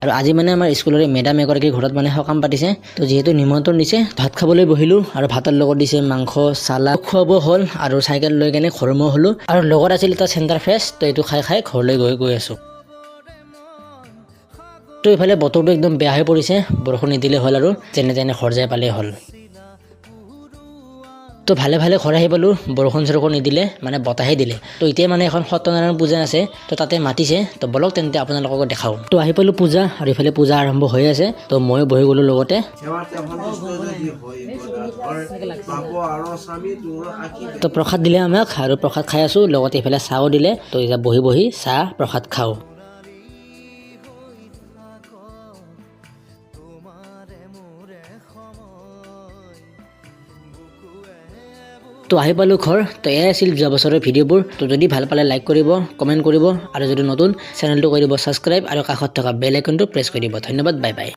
আৰু আজি মানে আমাৰ স্কুলৰে মেডাম এগৰাকীৰ ঘৰত মানে সকাম পাতিছে তো যেহেতু নিমন্ত্ৰণ দিছে ভাত খাবলৈ বহিলো আৰু ভাতৰ লগত দিছে মাংস চালাড খুৱাব হ'ল আৰু চাইকেল লৈ কেনে ঘৰমুৱা হলো আৰু লগত আছিল এটা চেণ্টাৰ ফ্ৰেছ তো এইটো খাই ঘৰলৈ গৈ আছো তো ইফালে বতৰটো একদম বেয়া হৈ পৰিছে বৰষুণ নিদিলে হ'ল আৰু যেনে তেনে ঘৰ যাই পালে হ'ল তো ভালে ঘৰ আহি পালো বৰষুণ চৰষুণ নিদিলে মানে বতাহে দিলে তো এতিয়া মানে এখন সত্যনাৰায়ণ পূজা আছে তো তাতে মাতিছে তো বলক তেন্তে আপোনালোকক দেখাও তো আহি পালো পূজা আৰু ইফালে পূজা আৰম্ভ হৈ আছে তো মই বহি গলো লগতে তো প্ৰসাদ দিলে আমাক আৰু প্ৰসাদ খাই আছো লগতে ইফালে চাহও দিলে তো এতিয়া বহি চাহ প্ৰসাদ খাওঁ তো আহি পালো ঘৰ তো এয়াই আছিল যোৱা বছৰৰ ভিডিঅ'বোৰ তো যদি ভাল পালে লাইক কৰিব কমেণ্ট কৰিব আৰু যদি নতুন চেনেলটো কৰি দিব ছাবস্ক্ৰাইব আৰু কাষত থকা বেল আইকনটো প্ৰেছ কৰি দিব ধন্যবাদ বাই বাই